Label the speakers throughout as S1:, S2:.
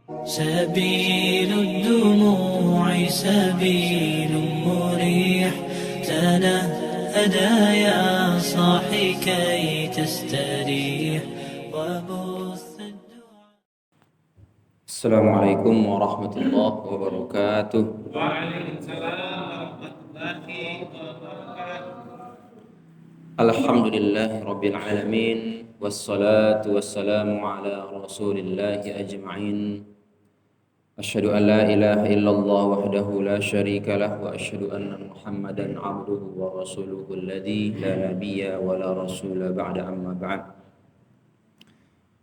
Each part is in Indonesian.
S1: سبيل الدموع سبيل مريح تنهدى يا صاحي كي تستريح وبث
S2: السلام عليكم ورحمة الله وبركاته.
S3: Waalaikumsalam warahmatullahi wabarakatuh.
S2: Alhamdulillahi Rabbil Alamin. Wassalatu wassalamu ala rasulillahi ajma'in. Asyhadu an la ilaha illallah wahdahu la syarika lah. Wa asyhadu anna Muhammadan abduhu wa rasuluhu alladhi la nabiyya wa la rasula ba'da amma ba'd.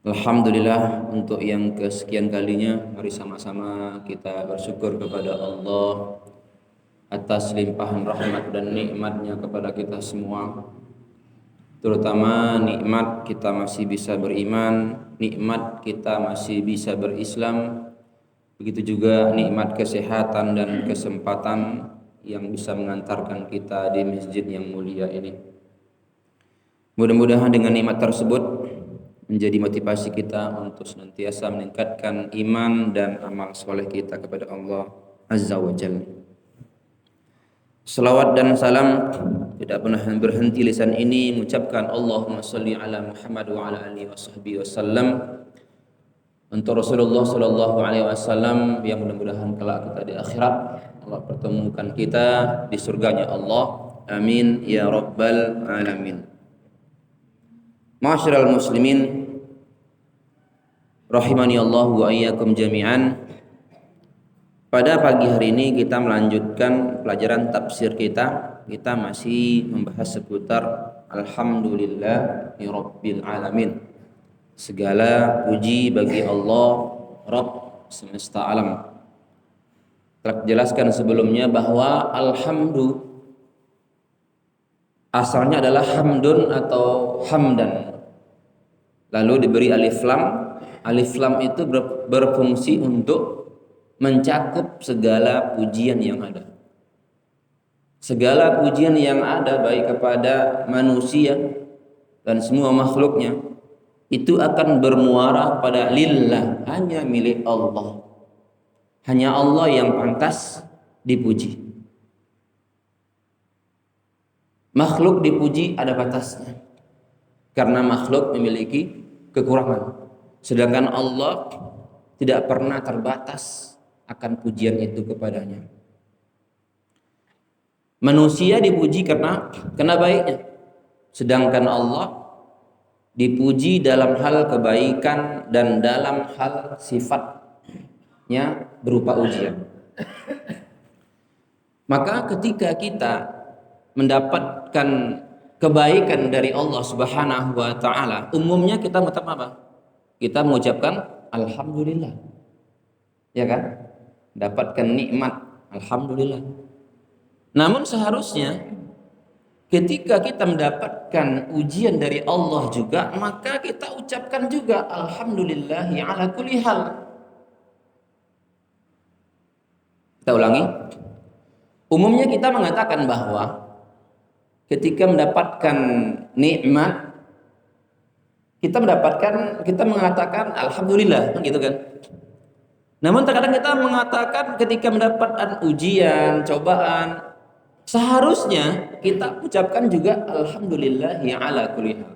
S2: Alhamdulillah, untuk yang kesekian kalinya mari sama-sama kita bersyukur kepada Allah atas limpahan rahmat dan nikmatnya kepada kita semua. Terutama nikmat kita masih bisa beriman, nikmat kita masih bisa berislam, begitu juga nikmat kesehatan dan kesempatan yang bisa mengantarkan kita di masjid yang mulia ini. Mudah-mudahan dengan nikmat tersebut menjadi motivasi kita untuk senantiasa meningkatkan iman dan amal soleh kita kepada Allah Azza wa Jalla. Salawat dan salam tidak pernah berhenti lisan ini mengucapkan Allahumma sholli ala Muhammad wa ala alihi washabbihi wasallam untuk Rasulullah sallallahu alaihi wasallam yang mudah-mudahan kelak kita di akhirat Allah pertemukan kita di surganya Allah. Amin ya rabbal alamin. Ma'asyiral muslimin rahimani Allah wa iyyakum jami'an. Pada pagi hari ini kita melanjutkan pelajaran tafsir kita. Kita masih membahas seputar Alhamdulillahirabbil alamin. Segala puji bagi Allah Rabb semesta alam. Telah dijelaskan sebelumnya bahwa alhamdu asalnya adalah hamdun atau hamdan. Lalu diberi alif lam. Alif lam itu berfungsi untuk mencakup segala pujian yang ada. Segala pujian yang ada baik kepada manusia dan semua makhluknya itu akan bermuara pada lillah, hanya milik Allah. Hanya Allah yang pantas dipuji. Makhluk dipuji ada batasnya. Karena makhluk memiliki kekurangan. Sedangkan Allah tidak pernah terbatas akan pujian itu kepadanya. Manusia dipuji karena baiknya. Sedangkan Allah dipuji dalam hal kebaikan dan dalam hal sifatnya berupa ujian. Maka ketika kita mendapatkan kebaikan dari Allah Subhanahu wa taala, umumnya kita mengucapkan apa? Kita mengucapkan alhamdulillah. Ya kan? Dapatkan nikmat, alhamdulillah. Namun seharusnya ketika kita mendapatkan ujian dari Allah juga, maka kita ucapkan juga alhamdulillahi ala kulli hal. Kita ulangi. Umumnya kita mengatakan bahwa ketika mendapatkan nikmat kita mengatakan alhamdulillah, gitu kan? Namun terkadang kita mengatakan ketika mendapatkan ujian, cobaan, seharusnya kita ucapkan juga alhamdulillahi ala kulli hal.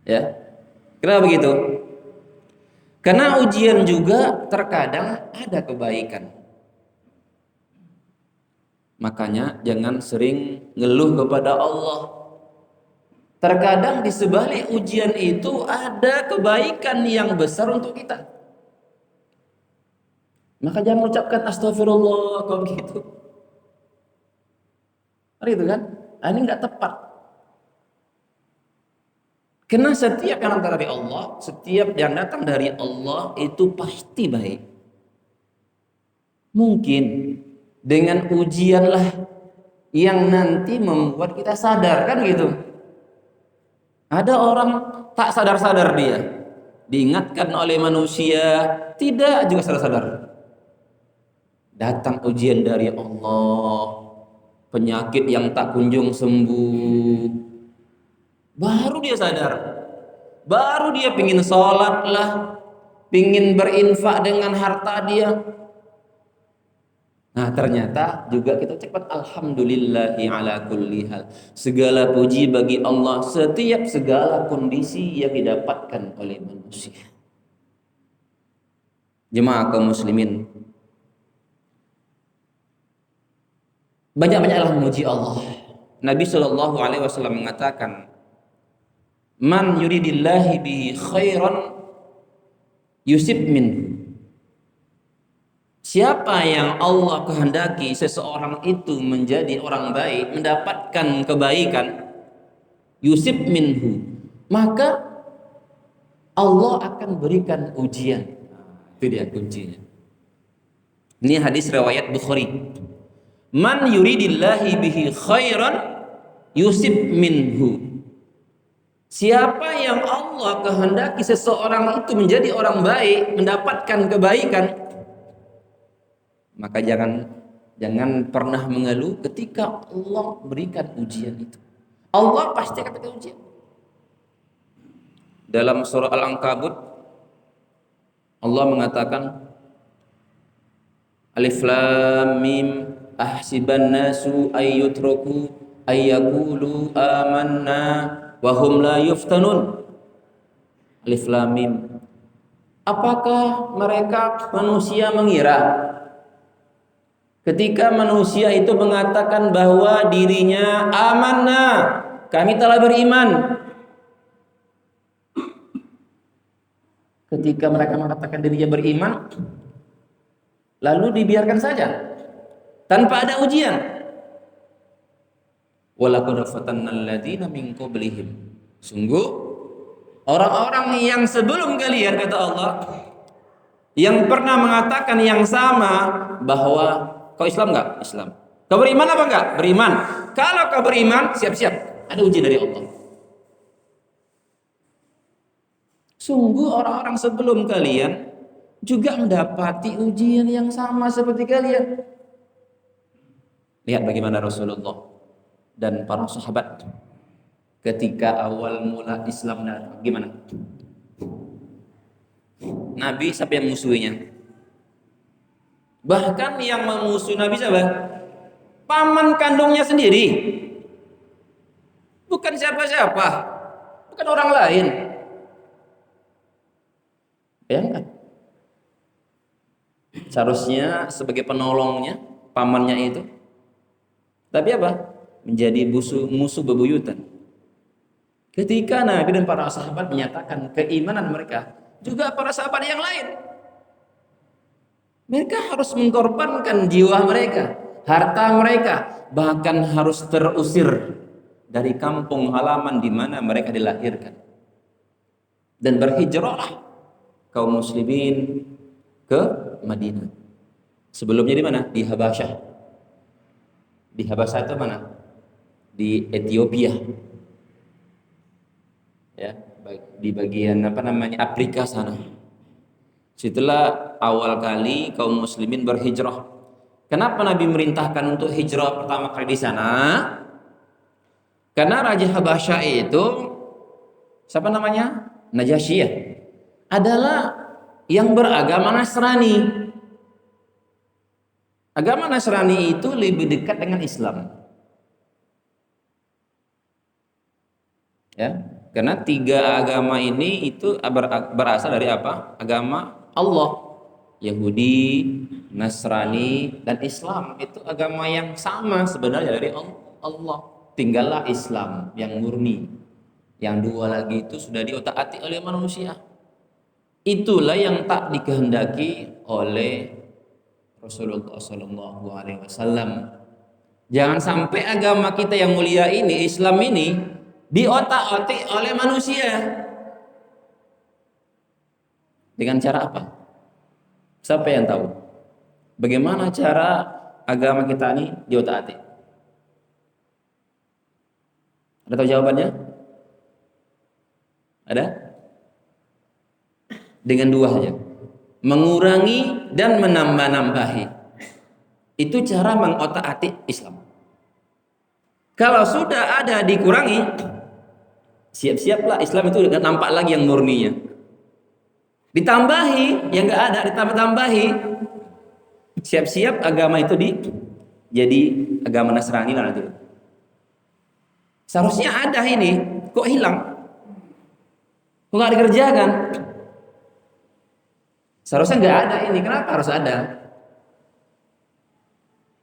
S2: Ya. Kenapa begitu? Karena ujian juga terkadang ada kebaikan. Makanya jangan sering ngeluh kepada Allah. Terkadang di sebalik ujian itu ada kebaikan yang besar untuk kita. Maka jangan mengucapkan astagfirullah kok gitu. Itu kan? Ini enggak tepat. Karena setiap yang datang dari Allah, setiap yang datang dari Allah itu pasti baik. Mungkin dengan ujianlah yang nanti membuat kita sadar, kan gitu. Ada orang tak sadar-sadar dia, diingatkan oleh manusia, tidak juga sadar-sadar. Datang ujian dari Allah, penyakit yang tak kunjung sembuh, baru dia sadar, baru dia pingin sholat lah, pingin berinfak dengan harta dia. Nah, ternyata juga kita cepat alhamdulillahi ala kulli hal. Segala puji bagi Allah setiap segala kondisi yang didapatkan oleh manusia. Jemaah kaum muslimin, banyak-banyaklah memuji Allah. Nabi Shallallahu alaihi wasallam mengatakan, "Man yuridillahi bihi khairan yusib minhu." Siapa yang Allah kehendaki seseorang itu menjadi orang baik, mendapatkan kebaikan, yusib minhu, maka Allah akan berikan ujian. Itu dia kuncinya. Ini hadis riwayat Bukhari. Man yuridillahi bihi khairan yusib minhu. Siapa yang Allah kehendaki seseorang itu menjadi orang baik, mendapatkan kebaikan, maka jangan pernah mengeluh ketika Allah berikan ujian itu. Allah pasti akan berikan ujian. Dalam surah Al-Ankabut Allah mengatakan, Alif Lam Mim ahsiban nasu ayyutraku ayyaqulu amanna wa hum la yuftanun. Alif Lam Mim. Apakah mereka manusia mengira ketika manusia itu mengatakan bahwa dirinya amanah, kami telah beriman. Ketika mereka mengatakan dirinya beriman, lalu dibiarkan saja tanpa ada ujian. Walaqad fatanna alladziina min qablihim. Sungguh orang-orang yang sebelum kalian, kata Allah, yang pernah mengatakan yang sama, bahwa kau Islam enggak? Islam. Kau beriman apa enggak? Beriman. Kalau kau beriman, siap-siap ada ujian dari Allah. Sungguh orang-orang sebelum kalian juga mendapati ujian yang sama seperti kalian. Lihat bagaimana Rasulullah dan para sahabat ketika awal mula Islam datang, gimana? Nabi siapa yang musuhinya? Bahkan yang memusuhi Nabi siapa? Paman kandungnya sendiri. Bukan siapa-siapa. Bukan orang lain. Bayangkan. Seharusnya sebagai penolongnya, pamannya itu. Tapi apa? Menjadi musuh bebuyutan. Ketika Nabi dan para sahabat menyatakan keimanan mereka, juga para sahabat yang lain, mereka harus mengorbankan jiwa mereka, harta mereka, bahkan harus terusir dari kampung halaman di mana mereka dilahirkan. Dan berhijrahlah kaum muslimin ke Madinah. Sebelumnya di mana? Di Habasyah. Di Habasyah itu mana? Di Ethiopia. Ya, di bagian Afrika sana. Situlah awal kali kaum muslimin berhijrah. Kenapa Nabi merintahkan untuk hijrah pertama kali di sana? Karena Raja Habasyah itu siapa namanya? Najasyiyah. Adalah yang beragama Nasrani. Agama Nasrani itu lebih dekat dengan Islam. Ya, karena tiga agama ini itu berasal dari apa? Agama Allah. Yahudi, Nasrani, dan Islam itu agama yang sama sebenarnya dari Allah. Tinggallah Islam yang murni. Yang dua lagi itu sudah diotak-atik oleh manusia. Itulah yang tak dikehendaki oleh Rasulullah SAW. Jangan sampai agama kita yang mulia ini, Islam ini, diotak-atik oleh manusia. Dengan cara apa? Siapa yang tahu? Bagaimana cara agama kita ini diotak-atik? Ada tahu jawabannya? Ada? Dengan dua saja. Mengurangi dan menambah-nambahi. Itu cara mengotak-atik Islam. Kalau sudah ada dikurangi, siap-siaplah Islam itu nampak lagi yang murninya. Ditambahi yang nggak ada, ditambah-tambahi. Siap-siap agama itu jadi agama Nasrani lah nanti. Seharusnya ada ini, kok hilang? Kok nggak dikerjakan? Seharusnya nggak ada ini, kenapa harus ada?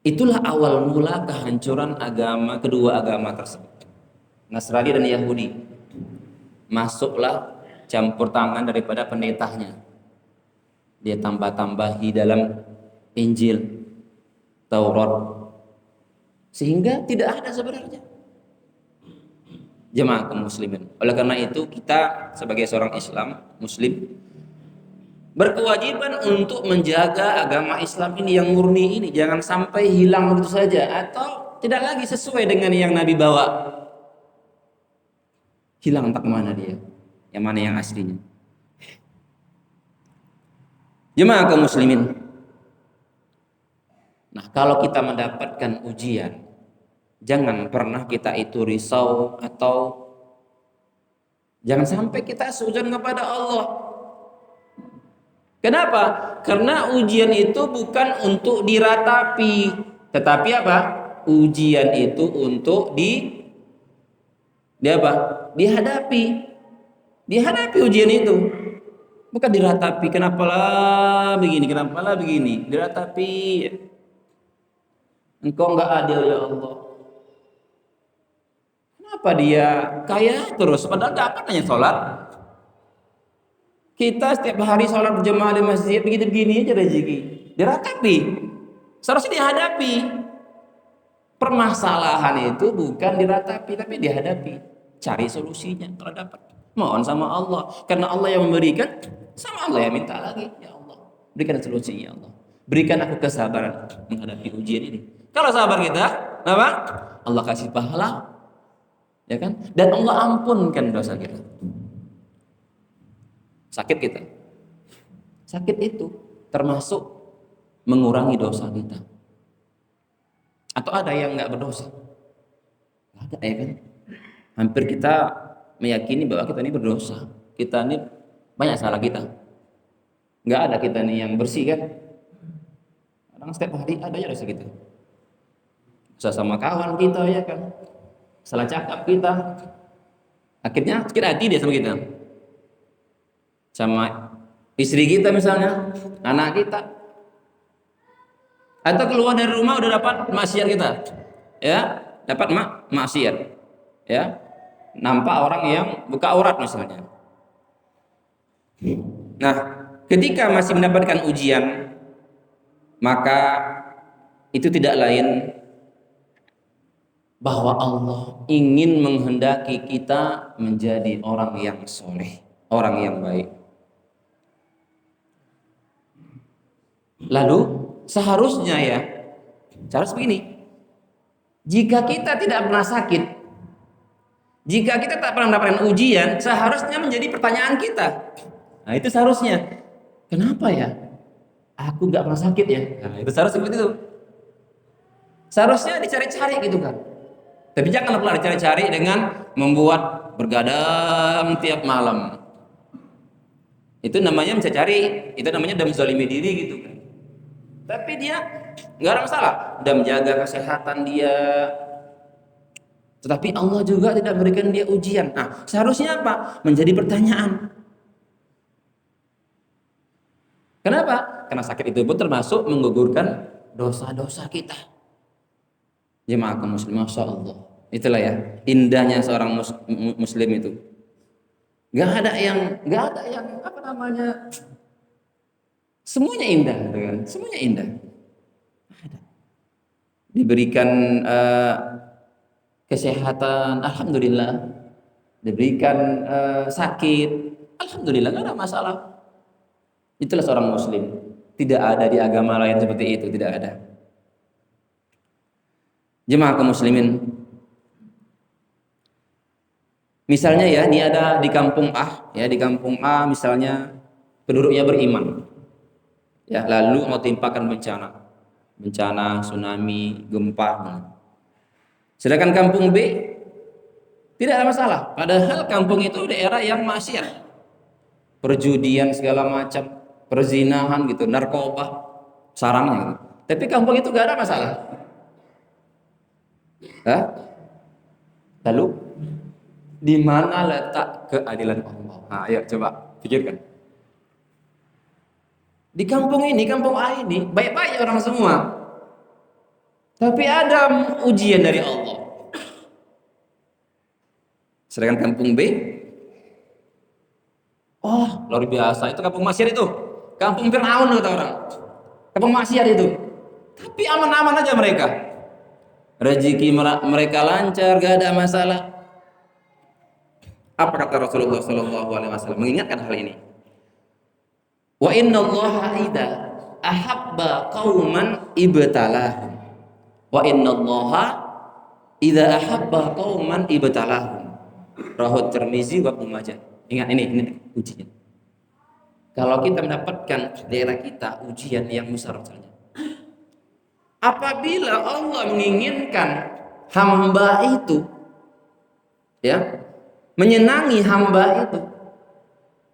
S2: Itulah awal mula kehancuran kedua agama tersebut, Nasrani dan Yahudi. Masuklah campur tangan daripada pendetanya. Dia tambah-tambahi dalam Injil, Taurat, sehingga tidak ada sebenarnya. Jemaah kaum muslimin. Oleh karena itu kita sebagai seorang Muslim berkewajiban untuk menjaga agama Islam ini yang murni ini, jangan sampai hilang begitu saja atau tidak lagi sesuai dengan yang Nabi bawa. Hilang entah kemana dia, yang mana yang aslinya. Jemaah kaum muslimin. Nah, kalau kita mendapatkan ujian, jangan pernah kita itu risau atau jangan sampai kita suzon kepada Allah. Kenapa? Karena ujian itu bukan untuk diratapi, tetapi apa? Ujian itu untuk dihadapi. Dihadapi ujian itu. Bukan diratapi, kenapalah begini, diratapi. Engkau enggak adil ya Allah. Kenapa dia kaya terus padahal dapat hanya sholat? Kita setiap hari sholat berjamaah di masjid begini aja rezeki. Diratapi. Seharusnya dihadapi. Permasalahan itu bukan diratapi tapi dihadapi. Cari solusinya kalau dapat. Mohon sama Allah. Karena Allah yang memberikan, sama Allah yang minta lagi. Ya Allah, berikan solusinya ya Allah. Berikan aku kesabaran menghadapi ujian ini. Kalau sabar kita, apa? Allah kasih pahala. Ya kan? Dan Allah ampunkan dosa kita. Sakit kita. Sakit itu termasuk mengurangi dosa kita. Atau ada yang nggak berdosa? Nggak ada ya kan? Hampir kita meyakini bahwa kita ini berdosa. Kita ini banyak salah kita. Nggak ada kita ini yang bersih kan? Kadang setiap hari ada aja dosa kita. Dosa sama kawan kita ya kan? Salah cakap kita. Akhirnya sakit hati dia sama kita. Sama istri kita misalnya, anak kita, atau keluar dari rumah udah dapat maksiat kita, ya dapat maksiat, ya nampak orang yang buka aurat misalnya. Nah, ketika masih mendapatkan ujian, maka itu tidak lain bahwa Allah ingin menghendaki kita menjadi orang yang soleh, orang yang baik. Lalu seharusnya ya, cara begini, jika kita tidak pernah sakit, jika kita tak pernah mendapatkan ujian, seharusnya menjadi pertanyaan kita. Nah itu seharusnya, kenapa ya aku nggak pernah sakit ya? Nah itu seharusnya seperti itu. Seharusnya dicari-cari gitu kan. Tapi jangan pula dicari-cari dengan membuat bergadang tiap malam. Itu namanya bisa cari, itu namanya udah menzalimi diri gitu kan. Tapi dia nggak ada masalah, udah menjaga kesehatan dia. Tetapi Allah juga tidak memberikan dia ujian. Nah, seharusnya apa? Menjadi pertanyaan. Kenapa? Karena sakit itu pun termasuk menggugurkan dosa-dosa kita. Jemaah kaum muslim, masya Allah. Itulah ya indahnya seorang muslim itu. Gak ada yang apa namanya? Semuanya indah, gitu kan? Semuanya indah. Ada. Diberikan kesehatan, alhamdulillah. Diberikan sakit, alhamdulillah, nggak ada masalah. Itulah seorang muslim. Tidak ada di agama lain seperti itu, tidak ada. Jemaah kaum muslimin. Misalnya ya, ini ada di kampung A, ya di kampung A misalnya penduduknya beriman. Ya, lalu mau timpakan bencana tsunami, gempa. Sedangkan kampung B tidak ada masalah. Padahal kampung itu daerah yang maksiat. perjudian segala macam, perzinahan gitu, narkoba, sarangnya gitu. Tapi kampung itu gak ada masalah. Hah? Lalu di mana letak keadilan Allah? Nah, ayo coba pikirkan. Di kampung ini, kampung A ini, baik-baik orang semua. Tapi ada ujian dari Allah. Sedangkan kampung B, oh luar biasa, itu kampung maksiat itu. Kampung Fir'aun kata orang. Kampung maksiat itu. Tapi aman-aman aja mereka. Rezeki mereka lancar, gak ada masalah. Apa kata Rasulullah SAW mengingatkan hal ini? Wa inna allaha idza ahabba qauman ibtalahum. Wa inna allaha idza ahabba qauman ibtalahum. Rawahu Tirmizi wa Ibnu Majah. Ingat ini ujian. Kalau kita mendapatkan daerah kita ujian yang besar misalnya. Apabila Allah menginginkan hamba itu ya, menyenangi hamba itu,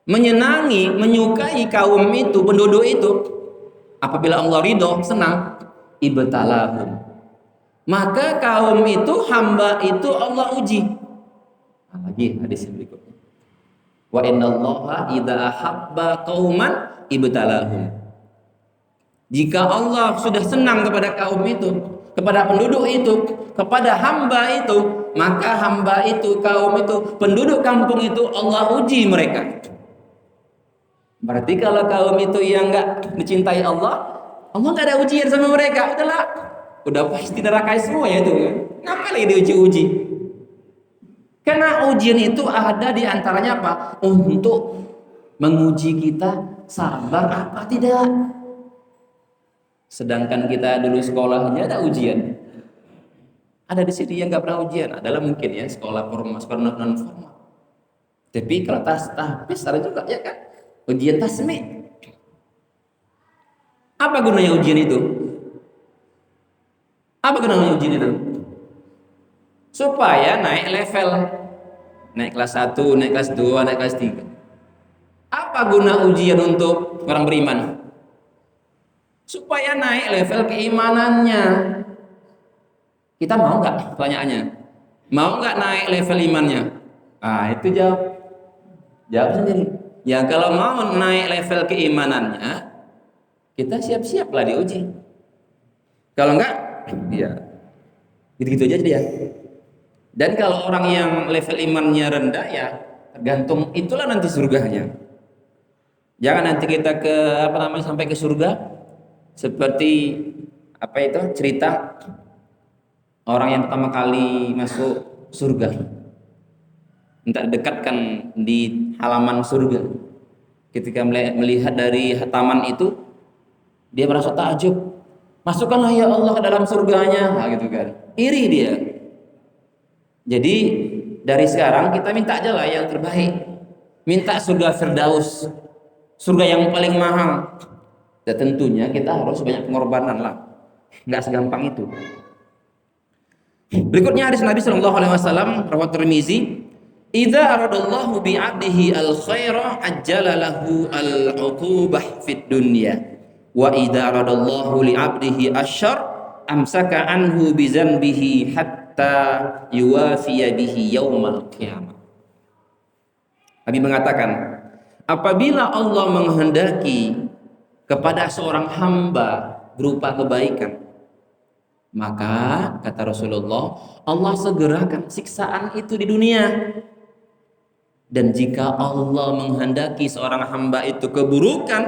S2: menyenangi, menyukai kaum itu, penduduk itu, apabila Allah ridho, senang, ibtalahum, maka kaum itu, hamba itu Allah uji. Lagi hadis yang berikutnya, wa innallaha idza ahabba qauman ibtalahum. Jika Allah sudah senang kepada kaum itu, kepada penduduk itu, kepada hamba itu, maka hamba itu, kaum itu, penduduk kampung itu Allah uji mereka. Berarti kalau kaum itu yang nggak dicintai Allah nggak ada ujian sama mereka, udah pasti neraka semua ya itu. Ngapa lagi diuji-uji? Karena ujian itu ada di antaranya apa? Untuk menguji kita sabar apa tidak. Sedangkan kita dulu sekolahnya ada ujian. Ada di sini yang nggak pernah ujian, adalah mungkin ya sekolah formal, sekolah non formal. Tapi kalau tahfiz ada juga ya kan, ujian tasmi. Apa gunanya ujian itu? Apa gunanya ujian itu? Supaya naik level, naik kelas 1, naik kelas 2, naik kelas 3. Apa guna ujian untuk orang beriman? Supaya naik level keimanannya. Kita mau nggak? Pertanyaannya, mau nggak naik level imannya? Itu jawab sendiri. Ya kalau mau naik level keimanannya, kita siap-siaplah diuji. Kalau enggak, ya gitu-gitu aja dia. Dan kalau orang yang level imannya rendah, ya tergantung itulah nanti surganya. Jangan nanti kita sampai ke surga seperti cerita orang yang pertama kali masuk surga, minta dekatkan di halaman surga. Ketika melihat dari taman itu, dia merasa takjub. Masukkanlah ya Allah ke dalam surganya, gitu kan. Iri dia. Jadi dari sekarang kita minta aja lah yang terbaik. Minta surga Firdaus, surga yang paling mahal. Dan tentunya kita harus banyak pengorbanan lah. Nggak segampang itu. Berikutnya hadis Nabi sallallahu alaihi wasallam riwayat Tirmizi, "Idza aradallahu bi 'abdihi al-khaira ajjala lahu al-'uqubah fid dunya, wa idza aradallahu li 'abdihi asy-syarr amsaka anhu bi dzanbihi hatta yuwafiya bihi yaumal qiyamah." Nabi mengatakan, apabila Allah menghendaki kepada seorang hamba berupa kebaikan, maka kata Rasulullah, Allah segerakan siksaan itu di dunia. Dan jika Allah menghendaki seorang hamba itu keburukan,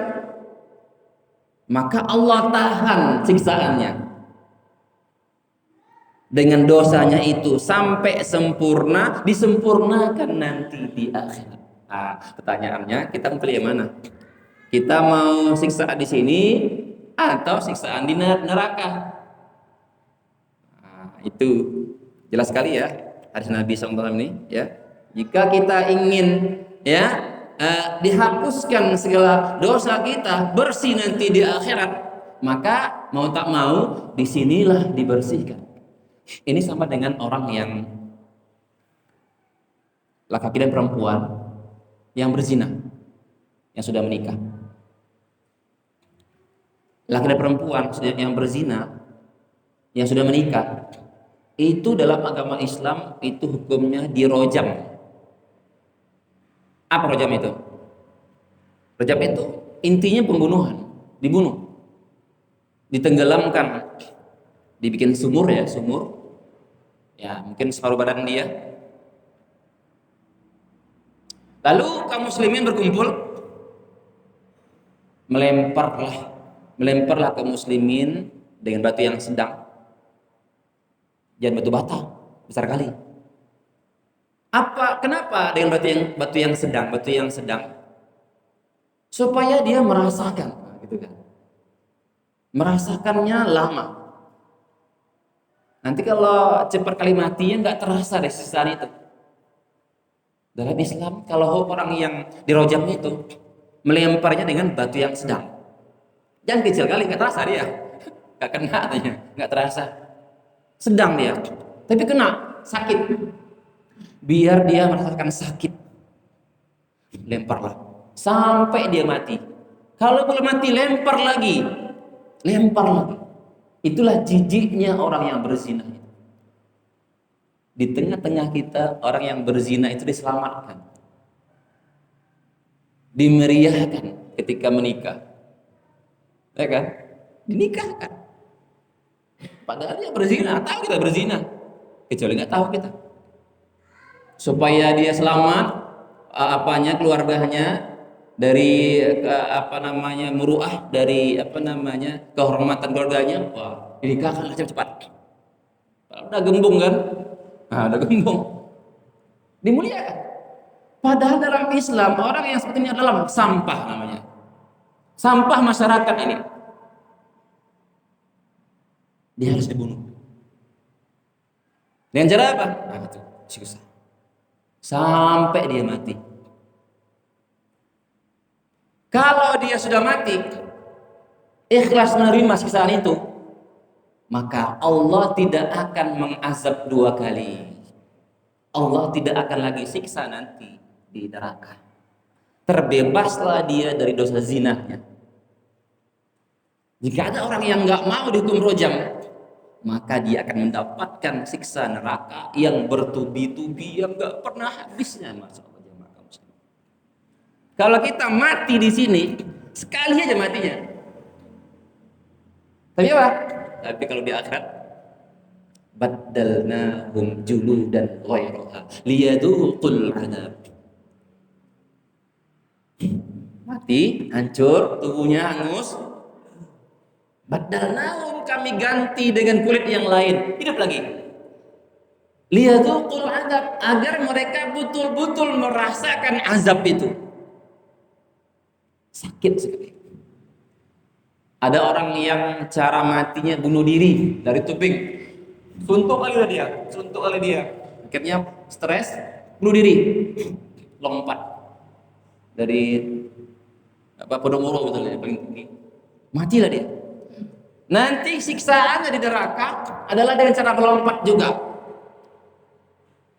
S2: maka Allah tahan siksaannya dengan dosanya itu sampai sempurna, disempurnakan nanti di akhirat. Pertanyaannya, kita mau pilih yang mana? Kita mau siksaan di sini atau siksaan di neraka? Itu jelas sekali ya hadis Nabi SAW ini ya. Jika kita ingin dihapuskan segala dosa kita, bersih nanti di akhirat, maka mau tak mau disinilah dibersihkan. Ini sama dengan orang yang laki-laki dan perempuan yang berzina. yang sudah menikah. Laki dan perempuan yang berzina yang sudah menikah itu dalam agama Islam itu hukumnya dirojam. Apa rojam itu? Rojam itu intinya pembunuhan, dibunuh, ditenggelamkan, dibikin sumur ya mungkin separuh badan dia. Lalu kaum muslimin berkumpul, melemparlah kaum muslimin dengan batu yang sedang, jangan batu bata besar kali. Kenapa dengan batu yang sedang? Supaya dia merasakan, gitu kan? Merasakannya lama. Nanti kalau cepat kali matinya nggak terasa deh sisaan itu. Dalam Islam kalau orang yang dirojam itu melemparnya dengan batu yang sedang, jangan kecil kali, nggak terasa dia, nggak kena katanya, nggak terasa. Sedang dia, tapi kena sakit. Biar dia merasakan sakit, lemparlah sampai dia mati. Kalau belum mati, lempar lagi. Itulah jijiknya orang yang berzina. Di tengah-tengah kita orang yang berzina itu diselamatkan, dimeriahkan ketika menikah, ya kan? Dinikahkan. Padahal dia berzina, tahu kita berzina, kecuali nggak tahu kita. Supaya dia selamat, keluarganya dari muruah, dari kehormatan keluarganya, wah dinikahkan cepat. Udah gembung kan? Udah gembung, dimuliakan. Padahal dalam Islam orang yang seperti ini adalah sampah namanya, sampah masyarakat ini. Dia harus dibunuh. Dengan cara apa? Itu siksa sampai dia mati. Kalau dia sudah mati, ikhlas menerima siksaan itu, maka Allah tidak akan mengazab 2 kali. Allah tidak akan lagi siksa nanti di neraka. Terbebaslah dia dari dosa zinanya. Jika ada orang yang nggak mau dihukum rojam, maka dia akan mendapatkan siksa neraka yang bertubi-tubi, yang nggak pernah habisnya. Kalau kita mati di sini, sekali aja matinya. Tapi apa? Tapi kalau di akhirat, baddalnahum juludan ghairaha liyadhuqul adab. Mati, hancur, tubuhnya hangus. Baddalnahum, kami ganti dengan kulit yang lain, hidup lagi. Liyadhuqul adab, agar mereka betul-betul merasakan azab itu. Sakit sekali. Ada orang yang cara matinya bunuh diri dari tubing. Suntuk kali dia. Akhirnya stres, bunuh diri. Lompat dari Podomoro misalnya, paling tinggi. Matilah dia. Nanti siksaannya di neraka adalah dengan cara melompat juga.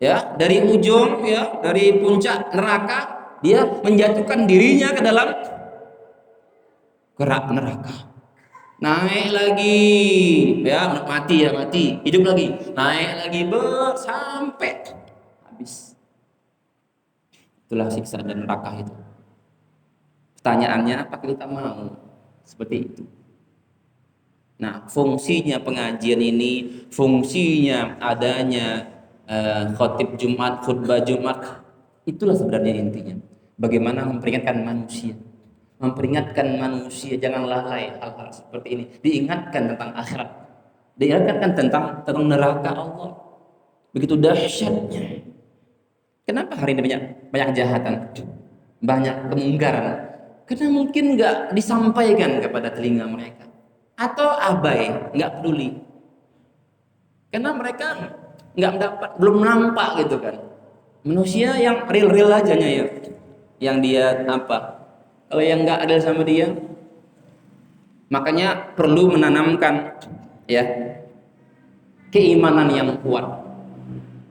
S2: Ya, dari ujung dari puncak neraka dia menjatuhkan dirinya ke dalam kerak neraka. Naik lagi, mati, hidup lagi, naik lagi sampai habis. Itulah siksa dan neraka itu. Pertanyaannya, apakah kita mau seperti itu? Nah, fungsinya pengajian ini, fungsinya adanya khotib Jumat, khutbah Jumat, itulah sebenarnya intinya. Bagaimana memperingatkan manusia jangan lalai hal-hal seperti ini. Diingatkan tentang akhirat, diingatkan tentang neraka Allah. Begitu dahsyatnya. Kenapa hari ini banyak kejahatan, banyak kemungkaran? Karena mungkin nggak disampaikan kepada telinga mereka, atau abai, nggak peduli. Karena mereka nggak mendapat, belum nampak gitu kan. Manusia yang real aja yang dia apa? Kalau yang nggak adil sama dia, makanya perlu menanamkan keimanan yang kuat.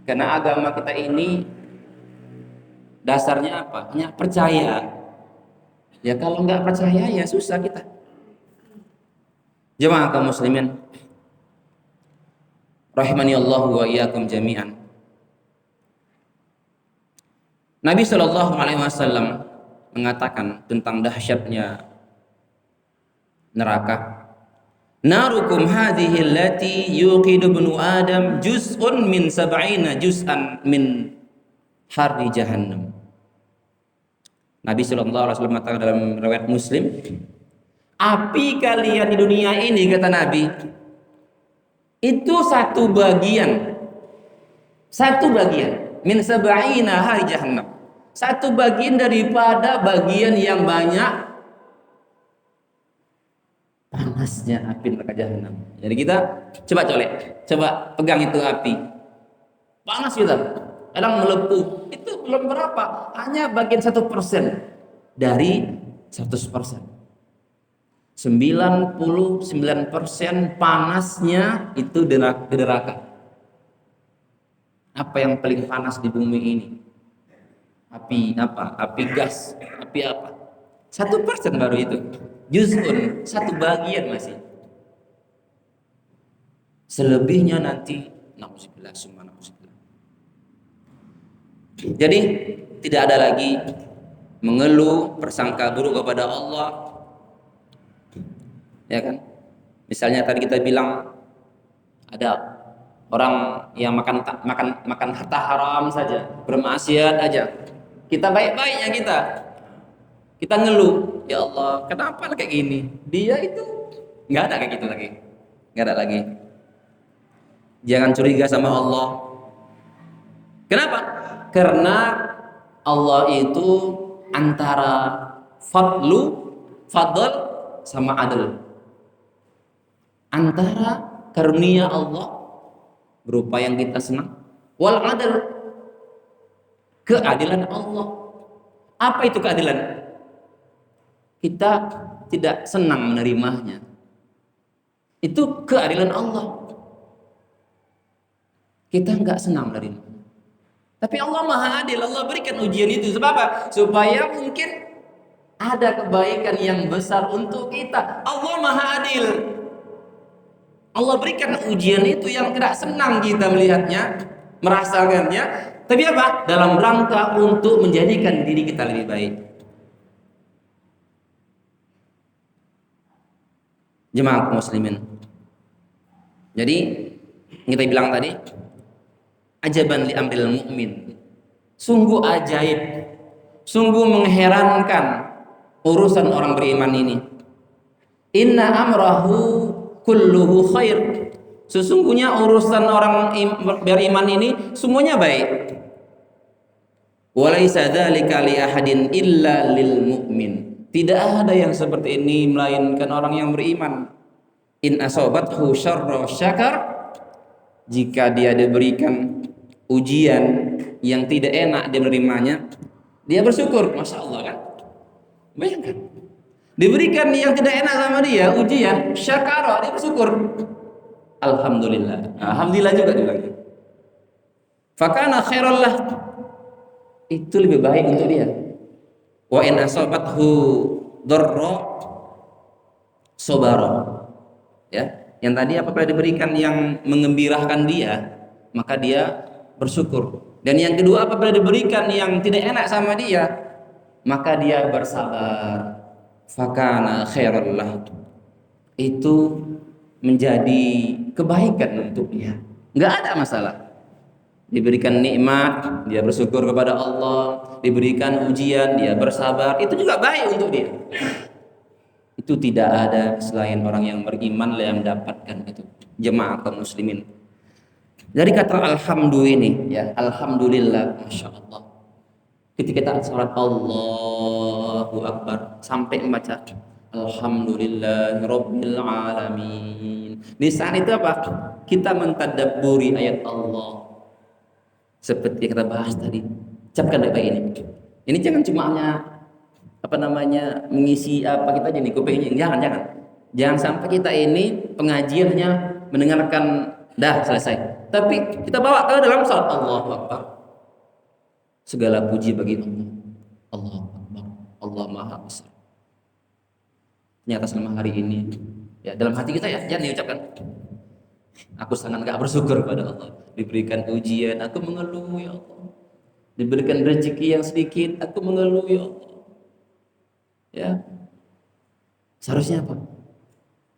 S2: Karena agama kita ini dasarnya apa? Hanya percaya. Ya kalau nggak percaya ya susah kita. Jemaah kaum muslimin rahimani Allah wa iyyakum jami'an. Nabi Shallallahu alaihi wasallam mengatakan tentang dahsyatnya neraka. Narukum hadhihi allati yuqidu ibnu Adam juz'un min sab'ina juz'an min harri jahannam. Nabi Shallallahu alaihi wasallam mengatakan dalam riwayat Muslim, api kalian di dunia ini, kata Nabi, itu satu bagian min sab'ina hari jahannam, satu bagian daripada bagian yang banyak panasnya api neraka jahanam. Jadi kita coba pegang itu api, panas kita, kadang melepuh. Itu belum berapa, hanya bagian 1% dari 100%. 99% panasnya itu di neraka. Apa yang paling panas di bumi ini? Api apa? Api gas? Api apa? 1% baru itu. Juz'un, satu bagian masih. Selebihnya nanti na'udzubillah summa na'udzubillah. Jadi tidak ada lagi mengeluh, persangka buruk kepada Allah. Ya kan? Misalnya tadi kita bilang ada orang yang makan harta haram saja, bermaksiat aja. Kita baik-baiknya kita ngeluh, ya Allah, kenapa kayak gini? Dia itu nggak ada kayak gitu lagi, nggak ada lagi. Jangan curiga sama Allah. Kenapa? Karena Allah itu antara fadl sama adl. Antara karunia Allah berupa yang kita senang, wal adl, keadilan Allah. Apa itu keadilan? Kita tidak senang menerimanya. Itu keadilan Allah. Kita nggak senang menerimanya. Tapi Allah Maha Adil. Allah berikan ujian itu sebab apa? Supaya mungkin ada kebaikan yang besar untuk kita. Allah Maha Adil. Allah berikan ujian itu yang tidak senang kita melihatnya, merasakannya. Tapi apa? Dalam rangka untuk menjadikan diri kita lebih baik. Jemaah muslimin. Jadi kita bilang tadi, ajaban li amril mu'min. Sungguh ajaib, sungguh mengherankan urusan orang beriman ini. Inna amrahu kulluhu khair. Sesungguhnya urusan orang beriman ini semuanya baik. Walaysa dzalika li ahadin illa lil mu'min. Tidak ada yang seperti ini melainkan orang yang beriman. In asobathu syarra syakar. Jika dia diberikan ujian yang tidak enak dia menerimanya, dia bersyukur. Masya Allah kan? Bayangkan, diberikan yang tidak enak sama dia ujian, syakara, dia bersyukur. Alhamdulillah. Alhamdulillah juga dibilang. Fakana khairal lah. Itu lebih baik untuk dia. Wa in asabathu dharra sabara. Ya, yang tadi apabila diberikan yang mengembirakan dia, maka dia bersyukur. Dan yang kedua, apabila diberikan yang tidak enak sama dia, maka dia bersabar. Fakana khairal lah. Itu menjadi kebaikan untuk dia. Enggak ada masalah. Diberikan nikmat, dia bersyukur kepada Allah. Diberikan ujian, dia bersabar. Itu juga baik untuk dia. Itu tidak ada selain orang yang beriman yang mendapatkan itu. Jemaah kaum muslimin. Dari kata alhamdulillah ini, ya, alhamdulillah, masya Allah. Ketika kita salat Allahu Akbar sampai membaca Alhamdulillahirabbil alamin. Di saat itu apa? Kita mentadabburi ayat Allah. Seperti yang kita bahas tadi. Ucapkan baik-baik ini. Ini jangan cuma hanya mengisi apa kita aja nih kupingnya. Jangan sampai kita ini pengajiannya mendengarkan dah selesai. Tapi kita bawa ke dalam salat Allahu Akbar. Segala puji bagi Allah. Allahu Akbar. Allah Maha Besar. Ternyata selama hari ini, ya dalam hati kita ya, jangan diucapkan. Aku sangat gak bersyukur pada Allah. Diberikan ujian, aku mengeluh ya Allah. Diberikan rezeki yang sedikit, aku mengeluh ya Allah. Ya, seharusnya apa?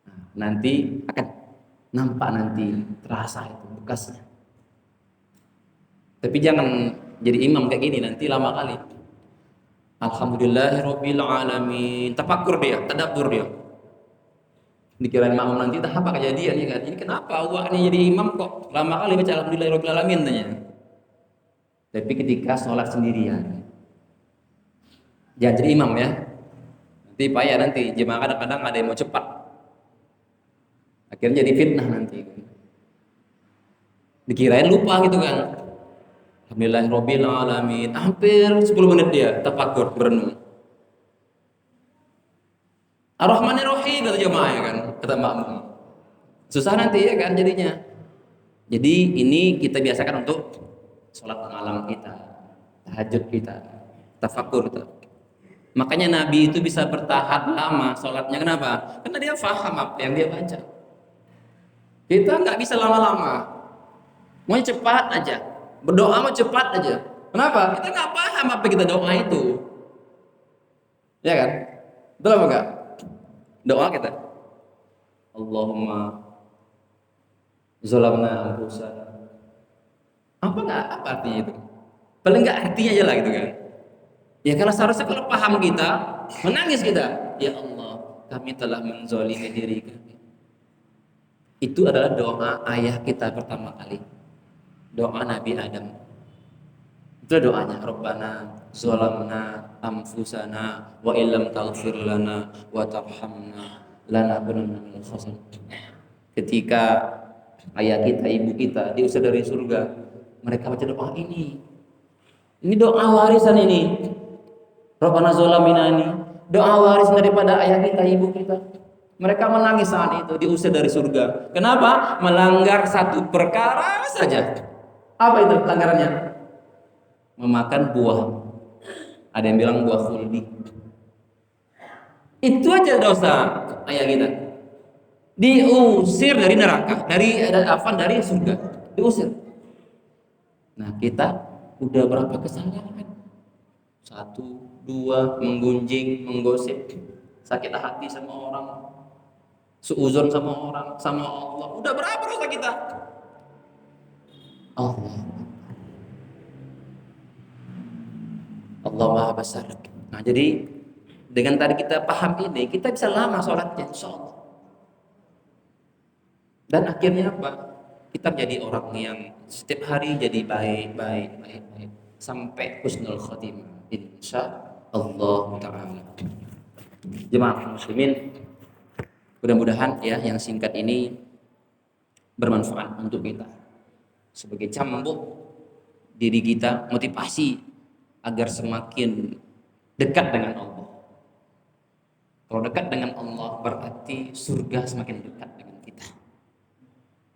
S2: Nah, nanti akan nampak, nanti terasa itu bekasnya. Tapi jangan jadi imam kayak gini, nanti lama kali. Alhamdulillahirabbil alamin. Tafakkur dia, tadabbur dia. Dikirain makmum nanti tak apa kejadian ya kan. Ini kenapa awak ini jadi imam kok lama kali baca alhamdulillahirabbil alamin tanya. Tapi ketika sholat sendirian, jangan jadi imam ya. Nanti payah, nanti jemaah kadang-kadang ada yang mau cepat. Akhirnya jadi fitnah nanti. Dikirain lupa gitu kan. Alhamdulillahirabbil alamin. Hampir 10 menit dia tafakkur berenung. Ar-Rahmanir-Rahim kata jemaah ya kan, kata makmum. Susah nanti ya kan jadinya. Jadi ini kita biasakan untuk sholat malam kita, tahajud kita, tafakkur kita. Makanya Nabi itu bisa bertahan lama sholatnya, kenapa? Karena dia faham apa yang dia baca. Kita nggak bisa lama-lama, mau cepat aja, berdoa mau cepat aja. Kenapa? Kita nggak paham apa kita doa itu, ya kan? Betul apa enggak? Doa kita, Allahumma zalamna anfusana. Apa artinya itu? Paling enggak artinya aja lah gitu kan. Ya kalau seharusnya kalau paham kita, menangis kita, ya Allah, kami telah menzalimi diri kami. Itu adalah doa ayah kita pertama kali. Doa Nabi Adam. Itu doanya, Rabbana zalamna anfusana wa illam taghfir lana wa tarhamna lanakunanna minal khasirin. Ketika ayah kita, ibu kita diusir dari surga, mereka baca doa ini. Ini doa warisan ini. Rabbana zalamna ini doa waris daripada ayah kita, ibu kita. Mereka menangis saat itu diusir dari surga. Kenapa? Melanggar satu perkara saja. Apa itu pelanggarannya? Memakan buah. Ada yang bilang buah khuldi. Itu aja dosa ayah kita. Diusir dari neraka, dari surga. Diusir. Nah, kita udah berapa kesalahan? 1, 2, menggunjing, menggosip, sakit hati sama orang, suuzon sama orang, sama Allah. Udah berapa dosa kita? Allah Maha Besar. Nah, jadi dengan tadi kita paham ini, kita bisa lama sholatnya, insya Allah. Dan akhirnya apa? Kita menjadi orang yang setiap hari jadi baik sampai husnul khotimah, insya Allah Ta'ala. Jemaah muslimin, mudah-mudahan ya yang singkat ini bermanfaat untuk kita sebagai cambuk diri kita, motivasi agar semakin dekat dengan Allah. Kalau dekat dengan Allah berarti surga semakin dekat dengan kita.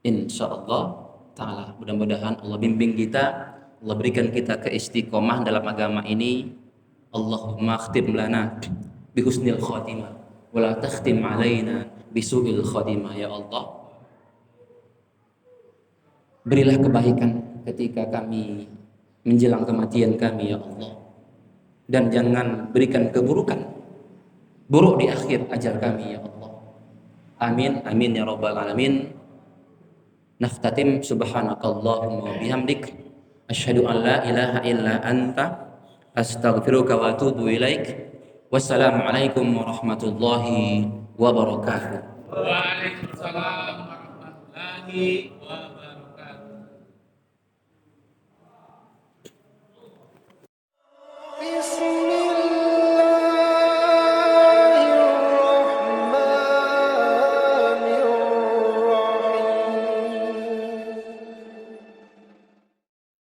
S2: Insya Allah Ta'ala. Mudah-mudahan Allah bimbing kita, Allah berikan kita keistiqomah dalam agama ini. Allahumma khtim lana bihusnil khatimah wa la takhtim alaina bisu'il khatimah. Ya Allah, berilah kebaikan ketika kami menjelang kematian kami ya Allah, dan jangan berikan keburukan buruk di akhir ajal kami ya Allah. Amin amin ya rabbal alamin. Naftatim subhanakallahumma wa bihamdik asyhadu an la ilaha illa anta astaghfiruka wa atubu ilaik. Wassalamu alaikum warahmatullahi wabarakatuh.
S3: Waalaikumsalam warahmatullahi wabarakatuh.